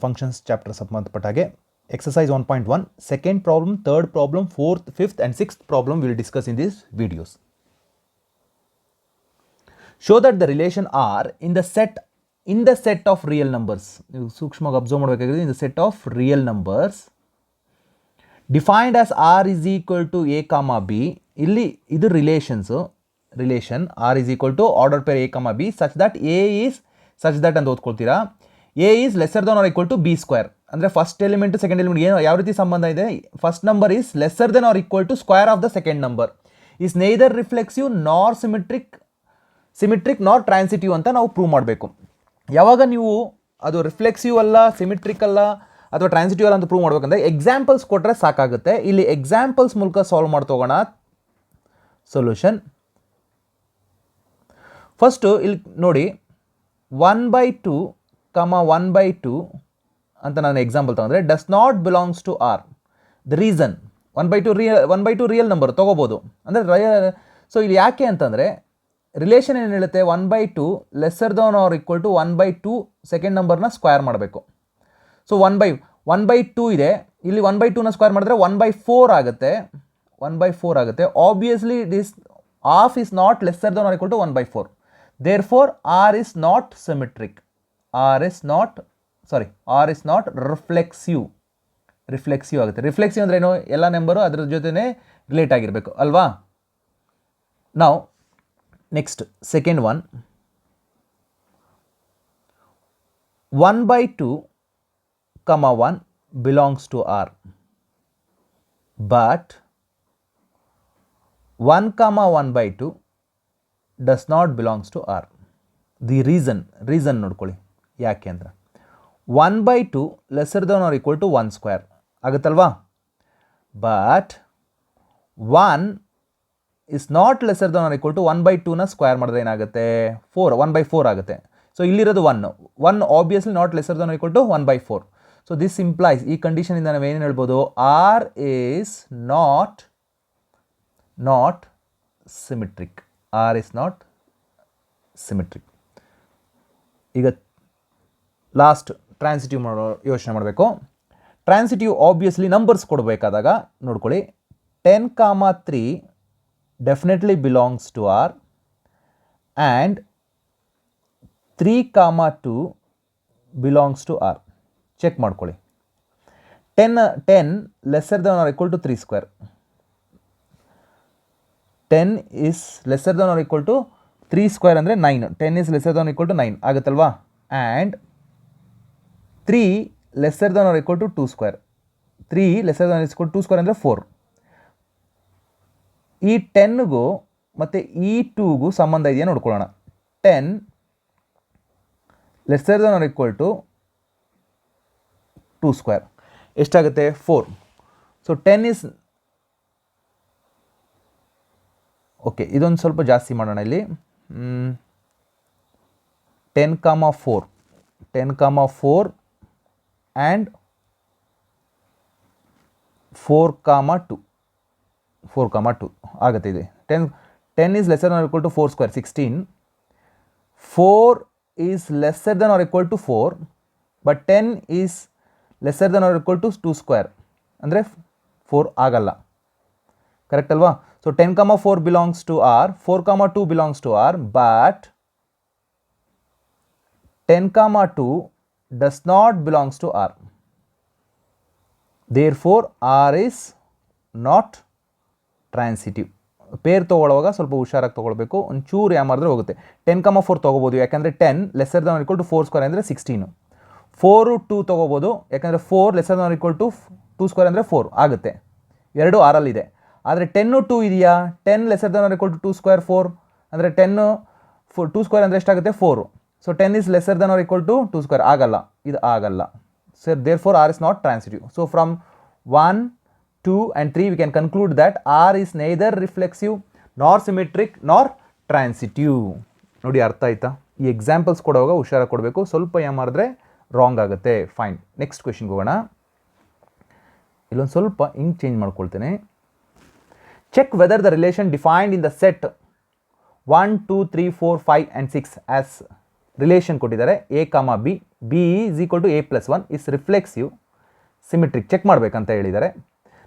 functions chapter ಸಂಬಂಧಪಟ್ಟ ಹಾಗೆ exercise 1.1 second problem, third problem, fourth, fifth and sixth problem we will discuss in these videos. Show that the relation R in the set of real numbers. ನೀವು ಸೂಕ್ಷ್ಮವಾಗಿ observe ಮಾಡಬೇಕಾಗಿದೆ. in the set of real numbers defined as R is equal to a comma b. ಇಲ್ಲಿ ಇದು relation R is equal to order pair a comma b such that ಅಂತ ಓದ್ಕೊಳ್ತೀರಾ. a is lesser than or equal to b square. ಅಂದರೆ first element second element ಏನು ಯಾವ ರೀತಿ ಸಂಬಂಧ ಇದೆ, first number is lesser then or equal to square of the second number, is neither reflexive nor symmetric nor transitive ಅಂತ ನಾವು prove ಮಾಡಬೇಕು. ಯಾವಾಗ ನೀವು ಅದು ರಿಫ್ಲೆಕ್ಸಿವ್ ಅಲ್ಲ, ಸಿಮಿಟ್ರಿಕ್ ಅಲ್ಲ ಅಥವಾ ಟ್ರಾನ್ಸಿಟಿವ್ ಅಲ್ಲ ಅಂತ ಪ್ರೂವ್ ಮಾಡಬೇಕಂದ್ರೆ ಎಕ್ಸಾಂಪಲ್ಸ್ ಕೊಟ್ಟರೆ ಸಾಕಾಗುತ್ತೆ. ಇಲ್ಲಿ ಎಕ್ಸಾಂಪಲ್ಸ್ ಮೂಲಕ ಸಾಲ್ವ್ ಮಾಡ್ತೋಗೋಣ ಸೊಲ್ಯೂಷನ್. ಫಸ್ಟು ಇಲ್ಲಿ ನೋಡಿ 1/2, 1/2 ಅಂತ ನಾನು ಎಕ್ಸಾಂಪಲ್ ತಗೊಂಡ್ರೆ does not belongs to R. The reason 1/2 real number ತೊಗೋಬೋದು ಅಂದರೆ ಸೊ ಇಲ್ಲಿ ಯಾಕೆ ಅಂತಂದರೆ ರಿಲೇಷನ್ ಏನು ಹೇಳುತ್ತೆ, 1/2 lesser than R equal to 1/2 second ನಂಬರ್ನ ಸ್ಕ್ವೇರ್ ಮಾಡಬೇಕು. ಸೊ 1/2 ಇದೆ, ಇಲ್ಲಿ 1/2ನ ಸ್ಕ್ವೇರ್ ಮಾಡಿದ್ರೆ 1/4 ಆಗುತ್ತೆ. 1/4 ಆಗುತ್ತೆ. Obviously this of is not lesser than R equal to 1/4. therefore R is not symmetric. R is not reflexive ಆಗುತ್ತೆ. ರಿಫ್ಲೆಕ್ಸಿವ್ ಅಂದ್ರೆ ಏನು, ಎಲ್ಲ ನಂಬರು ಅದರ ಜೊತೆನೇ ರಿಲೇಟ್ ಆಗಿರಬೇಕು ಅಲ್ವಾ. ನಾವು next second one 1/2, 1 belongs to R but 1, 1/2 does not belongs to R. The reason ನೋಡ್ಕೊಳ್ಳಿ ಯಾಕೆ ಅಂದ್ರೆ 1/2 lesser than R equal to 1 square ಆಗುತ್ತಲ್ವಾ, but 1 is not lesser than R equal to 1/2ನ ಸ್ಕ್ವೇರ್ ಮಾಡಿದ್ರೆ ಏನಾಗುತ್ತೆ, 1/4 ಆಗುತ್ತೆ. ಸೊ ಇಲ್ಲಿರೋದು 1 obviously not lesser than R equal to 1/4. So this implies, ಈ ಕಂಡೀಷನಿಂದ ನಾವು ಏನೇನು ಹೇಳ್ಬೋದು, R is not symmetric. R is not symmetric. ಈಗ ಲಾಸ್ಟ್ ಟ್ರಾನ್ಸಿಟಿವ್ ಮಾಡೋ ಯೋಚನೆ ಮಾಡಬೇಕು. ಟ್ರಾನ್ಸಿಟಿವ್ ಆಬ್ವಿಯಸ್ಲಿ ನಂಬರ್ಸ್ ಕೊಡಬೇಕಾದಾಗ ನೋಡ್ಕೊಳ್ಳಿ, 10, 3 definitely belongs to R and 3, 2 belongs to R. Check ಮಾಡ್ಕೊಳ್ಳಿ. 10 lesser than R equal to 3 square. 10 is lesser than R equal to 3 square ಅಂದರೆ 9. 10 is lesser than equal to 9 ಆಗುತ್ತಲ್ವಾ. And 3 lesser than R equal to 2 square. 3 lesser than equal to 2 square ಅಂದರೆ 4. ಈ 10ಗೂ ಮತ್ತು ಈ 2ಗೂ ಸಂಬಂಧ ಇದೆಯಾ ನೋಡ್ಕೊಳ್ಳೋಣ. 10 lesser than R equal to 2 square ಎಷ್ಟಾಗುತ್ತೆ, 4. ಸೊ 10 ಈಸ್ ಓಕೆ, ಇದೊಂದು ಸ್ವಲ್ಪ ಜಾಸ್ತಿ ಮಾಡೋಣ ಇಲ್ಲಿ. 10, 4 ಆ್ಯಂಡ್ 4, 2 ಆಗುತ್ತೆ. ಇದೆ 10 is lesser than R equal to 4 square 16. 4 is lesser than R equal to 4 but 10 is lesser than R equal to 2 square ಅಂದರೆ 4 ಆಗಲ್ಲ. ಕರೆಕ್ಟ್ ಅಲ್ವಾ. So 10, 4 belongs to R, 4, 2 belongs to R, but 10, 2 does not belongs to R. Therefore R is not transitive. Pair ತೊಗೊಳ್ಳುವಾಗ ಸ್ವಲ್ಪ ಹುಷಾರಾಗಿ ತೊಗೊಳ್ಬೇಕು, ಒಂಚೂರು ಯಾಮಾರಿದ್ರೆ ಹೋಗುತ್ತೆ. 10, 4 ತೊಗೋಬೋದು, ಯಾಕಂದರೆ 10 lesser than R equal to 4 square ಅಂದರೆ 16. 4, 2 ತೊಗೋಬೋದು, ಯಾಕಂದರೆ 4 lesser than R equal to 2 square ಅಂದರೆ 4 ಆಗುತ್ತೆ. ಎರಡು ಆರಲ್ಲಿದೆ. ಆದರೆ 10, 2 ಇದೆಯಾ, 10 lesser than R equal to 2 square 4 ಅಂದರೆ 2 ಸ್ಕ್ವೇರ್ ಅಂದರೆ ಎಷ್ಟಾಗುತ್ತೆ, 4. So 10 is lesser than R equal to 2 square ಆಗಲ್ಲ, ಇದು ಆಗಲ್ಲ. So therefore R is not transitive. So from 1, 2 and 3 we can conclude that R is neither reflexive nor symmetric nor transitive. ನೋಡಿ ಅರ್ಥ ಆಯ್ತಾ. ಈ ಎಕ್ಸಾಂಪಲ್ಸ್ ಕೊಡುವಾಗ ಹುಷಾರಾಗಿ ಕೊಡಬೇಕು, ಸ್ವಲ್ಪ ಮಾಡಿದ್ರೆ ರಾಂಗ್ ಆಗುತ್ತೆ. ಫೈನ್, ನೆಕ್ಸ್ಟ್ ಕ್ವೆಶನ್ಗೆ ಹೋಗೋಣ. ಇಲ್ಲೊಂದು ಸ್ವಲ್ಪ ಹಿಂಗೆ ಚೇಂಜ್ ಮಾಡ್ಕೊಳ್ತೇನೆ. Check whether the relation defined in the set 1, 2, 3, 4, 5 and 6 as relation ಕೊಟ್ಟಿದ್ದಾರೆ A comma B, B is equal to A plus 1 is reflexive symmetric check ಮಾಡಬೇಕಂತ ಹೇಳಿದ್ದಾರೆ.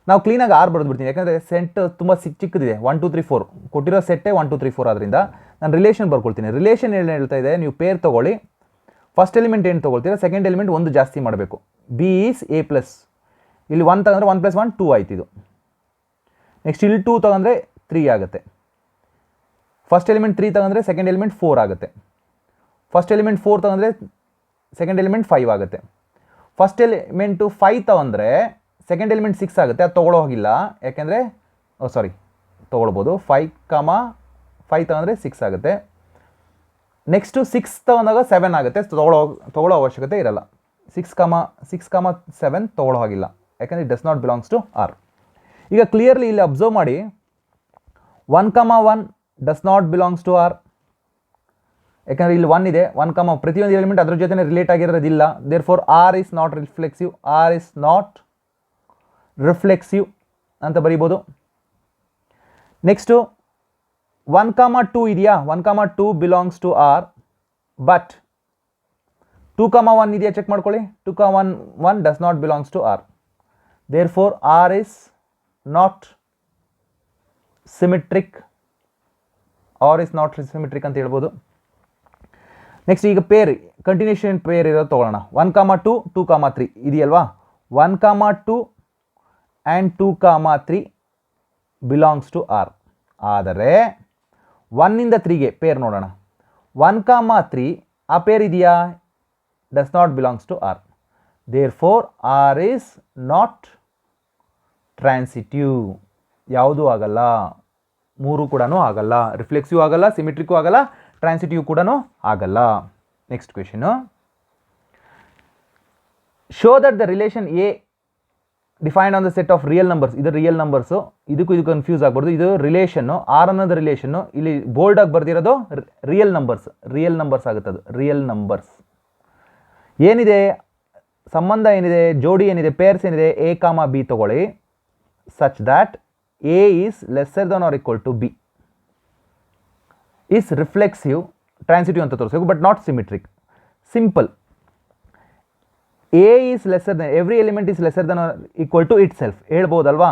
ನಾವು ಕ್ಲೀನಾಗಿ ಆರ್ ಬರೆದ್ಬಿಡ್ತೀನಿ, ಯಾಕಂದರೆ ಸೆಟ್ ತುಂಬ ಚಿಕ್ಕದಿದೆ. 1 2 3 4 ಕೊಟ್ಟಿರೋ ಸೆಟ್ಟೇ 1 2 3 4 ಆದ್ದರಿಂದ ನಾನು ರಿಲೇಷನ್ ಬರ್ಕೊಳ್ತೀನಿ. ರಿಲೇಷನ್ ಏನು ಹೇಳ್ತಾ ಇದೆ, ನೀವು ಪೇರ್ ತೊಗೊಳ್ಳಿ, ಫಸ್ಟ್ ಎಲಿಮೆಂಟ್ ಏನು ತೊಗೊಳ್ತೀರಾ, ಸೆಕೆಂಡ್ ಎಲಿಮೆಂಟ್ ಒಂದು ಜಾಸ್ತಿ ಮಾಡಬೇಕು. ಬಿ ಈಸ್ ಎ ಪ್ಲಸ್, ಇಲ್ಲಿ 1 ತಗೊಂಡ್ರೆ 1 + 1 2 ಆಯ್ತು ಇದು. ನೆಕ್ಸ್ಟ್ ಇಲ್ಲಿ 2 ತಗೊಂಡ್ರೆ 3 ಆಗುತ್ತೆ. ಫಸ್ಟ್ ಎಲಿಮೆಂಟ್ 3 ತಗೊಂಡ್ರೆ ಸೆಕೆಂಡ್ ಎಲಿಮೆಂಟ್ 4 ಆಗುತ್ತೆ. ಫಸ್ಟ್ ಎಲಿಮೆಂಟ್ 4 ತಗೊಂಡ್ರೆ ಸೆಕೆಂಡ್ ಎಲಿಮೆಂಟ್ 5 ಆಗುತ್ತೆ. ಫಸ್ಟ್ ಎಲಿಮೆಂಟು 5 ತಗೊಂಡ್ರೆ ಸೆಕೆಂಡ್ ಎಲಿಮೆಂಟ್ 6 ಆಗುತ್ತೆ. ಅದು ತೊಗೊಳ್ಳೋ ಹೋಗಿಲ್ಲ, ಯಾಕೆಂದರೆ ತೊಗೊಳ್ಬೋದು. 5 ತಗೊಂಡ್ರೆ 6 ಆಗುತ್ತೆ. ನೆಕ್ಸ್ಟು 6 ತಗೊಂಡಾಗ 7 ಆಗುತ್ತೆ. ತೊಗೊಳ್ಳೋ ಅವಶ್ಯಕತೆ ಇರಲ್ಲ. 6, 7 ತೊಗೊಳ್ಳೋ ಹಾಗಿಲ್ಲ, ಯಾಕಂದರೆ it does not belongs to R. ಈಗ ಕ್ಲಿಯರ್ಲಿ ಇಲ್ಲಿ ಅಬ್ಸರ್ವ್ ಮಾಡಿ, 1, 1 does not belongs to R, ಯಾಕಂದರೆ ಇಲ್ಲಿ 1 ಇದೆ. 1, ಪ್ರತಿಯೊಂದು ಎಲಿಮೆಂಟ್ ಅದ್ರ ಜೊತೆ ರಿಲೇಟ್ ಆಗಿರೋದಿಲ್ಲ. Therefore R is not reflexive, R is not reflexive ಅಂತ ಬರೀಬೋದು. ನೆಕ್ಸ್ಟು 1, 2 ಇದೆಯಾ, 1, 2 ಬಿಲಾಂಗ್ಸ್ ಟು ಆರ್, ಬಟ್ 2, 1 ಇದೆಯಾ ಚೆಕ್ ಮಾಡ್ಕೊಳ್ಳಿ. 2, 1 does not belongs to R. Therefore R is not symmetric, R is not symmetric ಅಂತ ಹೇಳ್ಬೋದು. Next ಈಗ peer, continuation peer ಇರೋದು ತೊಗೊಳ್ಳೋಣ. 1, 2, 2, 3 ಇದೆಯಲ್ವಾ. 1, 2 ಆ್ಯಂಡ್ 2, 3 ಬಿಲಾಂಗ್ಸ್ ಟು ಆರ್. ಆದರೆ 1 ಇಂದ 3ಗೆ ಪೇರ್ ನೋಡೋಣ. 1, 3 ಆ ಪೇರ್ ಇದೆಯಾ, does not belongs to R. Therefore R is not transitive, ಯಾವುದೂ ಆಗಲ್ಲ, 3 ಕೂಡ ಆಗಲ್ಲ. ರಿಫ್ಲೆಕ್ಸಿವ್ ಆಗಲ್ಲ, ಸಿಮಿಟ್ರಿಕ್ಕು ಆಗಲ್ಲ, ಟ್ರಾನ್ಸಿಟಿವ್ ಕೂಡ ಆಗಲ್ಲ. Next question, show that the relation A defined on the set of real numbers. ಇದು ರಿಯಲ್ ನಂಬರ್ಸು, ಇದಕ್ಕೂ ಕನ್ಫ್ಯೂಸ್ ಆಗ್ಬಾರ್ದು. ಇದು ರಿಲೇಷನ್ನು, ಆರ್ ಅನ್ನೋದು ರಿಲೇಷನ್ನು, ಇಲ್ಲಿ ಬೋಲ್ಡಾಗಿ ಬರ್ದಿರೋದು ರಿಯಲ್ ನಂಬರ್ಸ್ ಆಗುತ್ತೆ. ಅದು ರಿಯಲ್ ನಂಬರ್ಸ್ ಏನಿದೆ, ಸಂಬಂಧ ಏನಿದೆ, ಜೋಡಿ ಏನಿದೆ, ಪೇರ್ಸ್ ಏನಿದೆ, ಎ ಕಾಮ ಬಿ ತಗೊಳ್ಳಿ, such that A is lesser than R equal to B is reflexive, transitive ಅಂತ ತೋರಿಸಬೇಕು, but not symmetric. Simple, A is lesser than, every element is lesser than R equal to itself ಹೇಳ್ಬೋದಲ್ವಾ.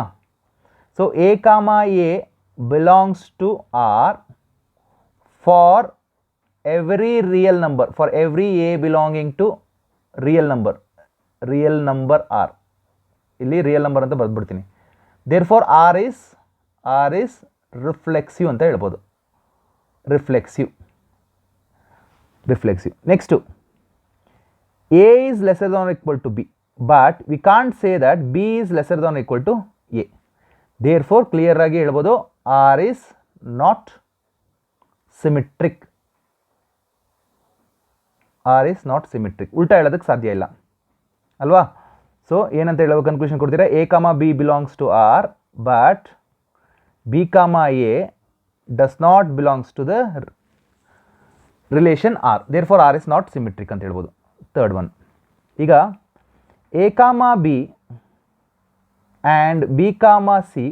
So A comma A belongs to R for every real number, for every A belonging to real number R. ಇಲ್ಲಿ real number ಅಂತ ಬರೆದ್ಬಿಡ್ತೀನಿ. Therefore R is reflexive ಅಂತ ಹೇಳ್ಬೋದು. Reflexive. Next, A is lesser than R equal to B, but we can't say that B is lesser than equal to A. Therefore clear ಆಗಿ ಹೇಳ್ಬೋದು, R is not symmetric. ಉಲ್ಟಾ ಹೇಳೋದಕ್ಕೆ ಸಾಧ್ಯ ಇಲ್ಲ ಅಲ್ವಾ. So ಏನಂತ ಹೇಳೋ ಕನ್ಕ್ಲೂಷನ್ ಕೊಡ್ತೀರಾ, A comma B belongs to R, but B comma A does not belongs to the relation R. Therefore R is not symmetric ಅಂತ ಹೇಳ್ಬೋದು. ಥರ್ಡ್ ಒನ್, ಈಗ A comma B and B comma C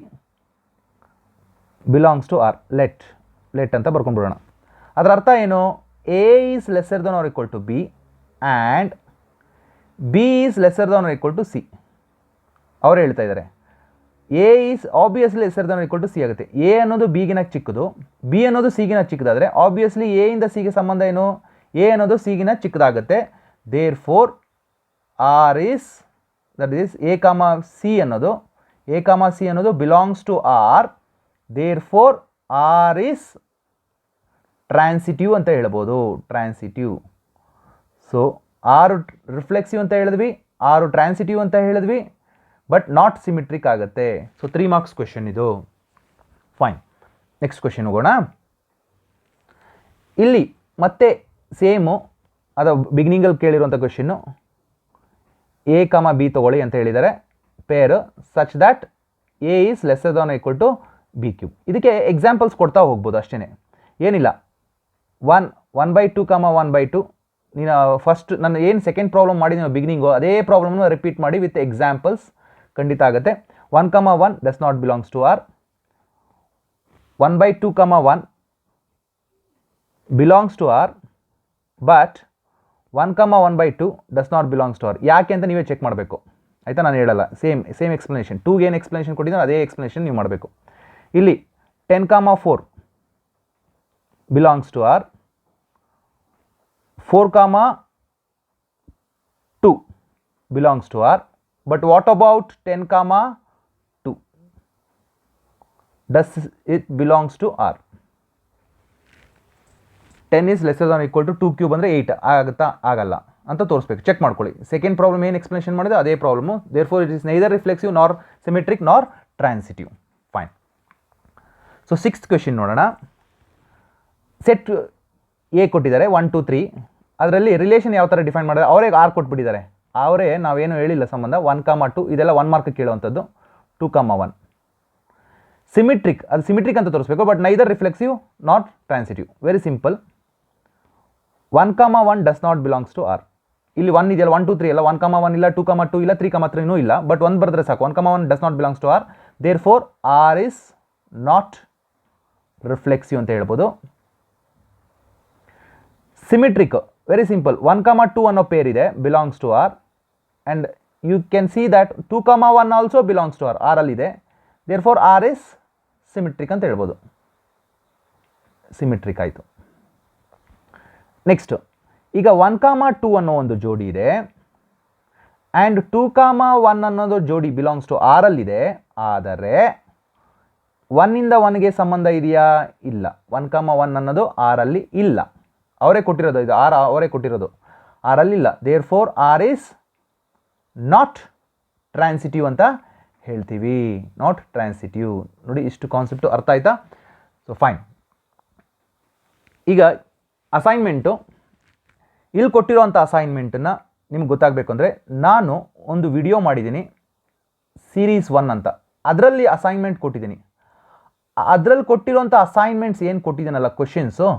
belongs to R. Let ಅಂತ ಬರ್ಕೊಂಡ್ಬಿಡೋಣ. ಅದರ ಅರ್ಥ ಏನು, A is lesser than R equal to B and B is lesser than R equal to C. ಅವ್ರು ಹೇಳ್ತಾ ಇದ್ದಾರೆ A is obviously lesser than R equal to C ಆಗುತ್ತೆ. A ಅನ್ನೋದು ಬಿಗಿನ ಚಿಕ್ಕದು, ಬಿ ಅನ್ನೋದು ಸಿಗಿನ ಚಿಕ್ಕದಾದರೆ ಆಬ್ವಿಯಸ್ಲಿ ಎ ಇಂದ ಸಿಗೆ ಸಂಬಂಧ ಏನು, ಎ ಅನ್ನೋದು ಸಿಗಿನ ಚಿಕ್ಕದಾಗುತ್ತೆ. Therefore R is, that is A comma C ಅನ್ನೋದು belongs to R. Therefore R is transitive ಅಂತ ಹೇಳ್ಬೋದು. ಸೊ 6 ರಿಫ್ಲೆಕ್ಸಿವ್ ಅಂತ ಹೇಳಿದ್ವಿ, 6 ಟ್ರಾನ್ಸಿಟಿವ್ ಅಂತ ಹೇಳಿದ್ವಿ, ಬಟ್ ನಾಟ್ ಸಿಮಿಟ್ರಿಕ್ ಆಗುತ್ತೆ. ಸೊ 3 ಮಾರ್ಕ್ಸ್ ಕ್ವೆಶನ್ ಇದು. ಫೈನ್, ನೆಕ್ಸ್ಟ್ ಕ್ವೆಶನ್ ಹೋಗೋಣ. ಇಲ್ಲಿ ಮತ್ತೆ ಸೇಮು, ಅದು ಬಿಗಿನಿಂಗಲ್ಲಿ ಕೇಳಿರುವಂಥ ಕ್ವೆಶನ್ನು, ಎ ಕಾಮ ಬಿ ತೊಗೊಳ್ಳಿ ಅಂತ ಹೇಳಿದ್ದಾರೆ, pair such that A is lesser than equal to B cube. ಇದಕ್ಕೆ ಎಕ್ಸಾಂಪಲ್ಸ್ ಕೊಡ್ತಾ ಹೋಗ್ಬೋದು ಅಷ್ಟೇ, ಏನಿಲ್ಲ. 1/2, 1/2 ನೀನು ಫಸ್ಟ್ ನಾನು ಏನು ಸೆಕೆಂಡ್ ಪ್ರಾಬ್ಲಮ್ ಮಾಡಿದ್ದೀನಿ ಬಿಗಿನಿಂಗು, ಅದೇ ಪ್ರಾಬ್ಲಮ್ನ ರಿಪೀಟ್ ಮಾಡಿ ವಿತ್ ಎಕ್ಸಾಂಪಲ್ಸ್, ಖಂಡಿತ ಆಗುತ್ತೆ. 1, 1 does not belongs to R. 1/2, 1 belongs to R, but 1,1/2 does not belongs to R. ಯಾಕೆ ಅಂತ ನೀವೇ ಚೆಕ್ ಮಾಡಬೇಕು ಆಯಿತಾ, ನಾನು ಹೇಳಲ್ಲ. ಸೇಮ್ ಎಕ್ಸ್ಪ್ಲನೇಷನ್, 2ಗೆ ಏನು ಎಕ್ಸ್ಪ್ಲನೇಷನ್ ಕೊಟ್ಟಿದ್ದಾರೆ ಅದೇ ಎಕ್ಸ್ಪ್ಲನೇಷನ್ ನೀವು ಮಾಡಬೇಕು. ಇಲ್ಲಿ 10,4 belongs to R, 4,2 belongs to R, but what about 10,2? Does it belongs to R? 10 is lesser than or equal to 2 cube ಅಂದರೆ 8 ಆಗುತ್ತಾ, ಆಗಲ್ಲ ಅಂತ ತೋರಿಸ್ಬೇಕು. ಚೆಕ್ ಮಾಡ್ಕೊಳ್ಳಿ. ಸೆಕೆಂಡ್ ಪ್ರಾಬ್ಲಮ್ ಏನು ಎಕ್ಸ್ಪ್ಲನೇಷನ್ ಮಾಡಿದೆ ಅದೇ problem. Therefore it is neither reflexive nor symmetric nor transitive. Fine. So 6th question ನೋಡೋಣ. ಸೆಟ್ ಎ ಕೊಟ್ಟಿದ್ದಾರೆ 1 2 3. ಅದರಲ್ಲಿ ರಿಲೇಷನ್ ಯಾವ ಥರ ಡಿಫೈನ್ ಮಾಡಿದ್ರೆ ಅವರೇ ಆರ್ ಕೊಟ್ಬಿಟ್ಟಿದ್ದಾರೆ. ಅವರೇ ನಾವೇನು ಹೇಳಿಲ್ಲ ಸಂಬಂಧ. 1,2 ಇದೆಲ್ಲ 1 ಮಾರ್ಕ್ ಕೇಳುವಂಥದ್ದು. 2,1 ಸಿಮಿಟ್ರಿಕ್, ಅದು ಸಿಮಿಟ್ರಿಕ್ ಅಂತ ತೋರಿಸ್ಬೇಕು, but neither reflexive not transitive. Very simple. 1,1 does not belongs to R. ಇಲ್ಲಿ 1 ಇದೆಯಲ್ಲ, 1 2 3 ಎಲ್ಲ 1,1 ಇಲ್ಲ, 2,2 ಇಲ್ಲ, 3,3 ಇಲ್ಲ, ಬಟ್ 1 ಬರೆದ್ರೆ ಸಾಕು. 1,1 does not belongs to R, therefore R is not reflexive ಅಂತ ಹೇಳ್ಬೋದು. Symmetric very simple. 1,2 ಅನ್ನೋ ಪೇರ್ ಇದೆ, belongs to R, and you can see that 2,1 also belongs to R, ಆರಲ್ಲಿದೆ. Therefore R is symmetric ಅಂತ ಹೇಳ್ಬೋದು. Symmetric ಆಯಿತು. Next, ಈಗ 1,2 ಅನ್ನೋ ಒಂದು ಜೋಡಿ ಇದೆ, ಆ್ಯಂಡ್ 2,1 ಅನ್ನೋದು ಜೋಡಿ ಬಿಲಾಂಗ್ಸ್ ಟು ಆರಲ್ಲಿದೆ. ಆದರೆ 1ಇಂದ 1ಗೆ ಸಂಬಂಧ ಇದೆಯಾ? ಇಲ್ಲ. 1,1 ಅನ್ನೋದು ಆರಲ್ಲಿ ಇಲ್ಲ. ಅವರೇ ಕೊಟ್ಟಿರೋದು, ಇದು ಆರ್ ಅವರೇ ಕೊಟ್ಟಿರೋದು, ಆರಲ್ಲಿಲ್ಲ. Therefore R is not transitive ಅಂತ ಹೇಳ್ತೀವಿ. Not transitive. ನೋಡಿ, ಇಷ್ಟು ಕಾನ್ಸೆಪ್ಟು ಅರ್ಥ ಆಯ್ತಾ? So fine. ಈಗ ಅಸೈನ್ಮೆಂಟು, ಇಲ್ಲಿ ಕೊಟ್ಟಿರೋವಂಥ ಅಸೈನ್ಮೆಂಟನ್ನು ನಿಮ್ಗೆ ಗೊತ್ತಾಗಬೇಕು ಅಂದರೆ ನಾನು ಒಂದು ವಿಡಿಯೋ ಮಾಡಿದ್ದೀನಿ ಸೀರೀಸ್ 1 ಅಂತ. ಅದರಲ್ಲಿ ಅಸೈನ್ಮೆಂಟ್ ಕೊಟ್ಟಿದ್ದೀನಿ. ಅದರಲ್ಲಿ ಕೊಟ್ಟಿರೋಂಥ ಅಸೈನ್ಮೆಂಟ್ಸ್ ಏನು ಕೊಟ್ಟಿದ್ದೀನಲ್ಲ ಕ್ವೆಶನ್ಸು,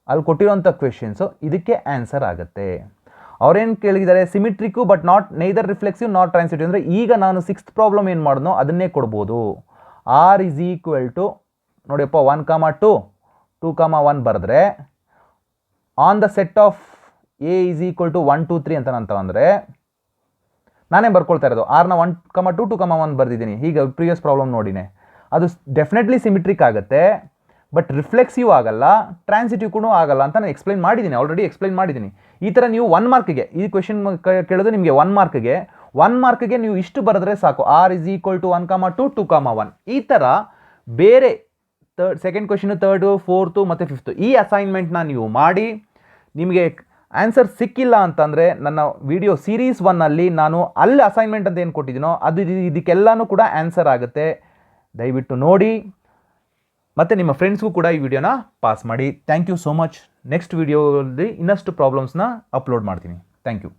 ಅಲ್ಲಿ ಕೊಟ್ಟಿರೋಂಥ ಕ್ವೆಶನ್ಸು ಇದಕ್ಕೆ ಆನ್ಸರ್ ಆಗುತ್ತೆ. ಅವ್ರೇನು ಕೇಳಿದ್ದಾರೆ? Symmetric but not neither reflexive not transitive. ಅಂದರೆ ಈಗ ನಾನು 6th ಪ್ರಾಬ್ಲಮ್ ಏನು ಮಾಡಿದ್ನೋ ಅದನ್ನೇ ಕೊಡ್ಬೋದು. ಆರ್ ಇಸ್ ಈಕ್ವಲ್ ಟು ನೋಡಿಯಪ್ಪ 1,2 2,1 ಬರೆದ್ರೆ on the set of A is equal to 1 2 3 ಅಂತ ನಾನು ತಗೊಂಡ್ರೆ ನಾನೇ ಬರ್ಕೊಳ್ತಾ ಇರೋದು. ಆರ್ನ 1,2 2,1 ಬರೆದಿದ್ದೀನಿ. ಈಗ ಪ್ರೀವಿಯಸ್ ಪ್ರಾಬ್ಲಮ್ ನೋಡಿನೇ ಅದು ಡೆಫಿನೆಟ್ಲಿ ಸಿಮಿಟ್ರಿಕ್ ಆಗುತ್ತೆ, ಬಟ್ ರಿಫ್ಲೆಕ್ಸಿವ್ ಆಗಲ್ಲ, ಟ್ರಾನ್ಸಿಟಿವ್ ಕೂಡ ಆಗಲ್ಲ ಅಂತ ನಾನು ಎಕ್ಸ್ಪ್ಲೈನ್ ಮಾಡಿದ್ದೀನಿ, ಆಲ್ರೆಡಿ ಎಕ್ಸ್ಪ್ಲೈನ್ ಮಾಡಿದ್ದೀನಿ. ಈ ಥರ ನೀವು 1 ಮಾರ್ಕ್ಗೆ ಈ ಕ್ವೆಶನ್ ಕೇಳೋದು ನಿಮಗೆ 1 ಮಾರ್ಕ್ಗೆ ನೀವು ಇಷ್ಟು ಬರೆದ್ರೆ ಸಾಕು. R is equal to 1,2 2,1. ಈ ಥರ ಬೇರೆ ಸೆಕೆಂಡ್ ಕ್ವೆಶನ್, 3rd 4th ಮತ್ತು 5th ಈ ಅಸೈನ್ಮೆಂಟ್ನ ನೀವು ಮಾಡಿ ನಿಮಗೆ ಆನ್ಸರ್ ಸಿಕ್ಕಿಲ್ಲ ಅಂತಂದರೆ ನನ್ನ ವಿಡಿಯೋ ಸೀರೀಸ್ 1ಅಲ್ಲಿ ನಾನು ಅಲ್ಲಿ ಅಸೈನ್ಮೆಂಟ್ ಅಂತ ಏನು ಕೊಟ್ಟಿದ್ದೀನೋ ಅದು ಇದಕ್ಕೆಲ್ಲನೂ ಕೂಡ ಆನ್ಸರ್ ಆಗುತ್ತೆ. ದಯವಿಟ್ಟು ನೋಡಿ ಮತ್ತು ನಿಮ್ಮ ಫ್ರೆಂಡ್ಸ್ಗೂ ಕೂಡ ಈ ವಿಡಿಯೋನ ಪಾಸ್ ಮಾಡಿ. Thank you so much. Next ವಿಡಿಯೋದಲ್ಲಿ ಇನ್ನಷ್ಟು ಪ್ರಾಬ್ಲಮ್ಸ್ನ ಅಪ್ಲೋಡ್ ಮಾಡ್ತೀನಿ. Thank you.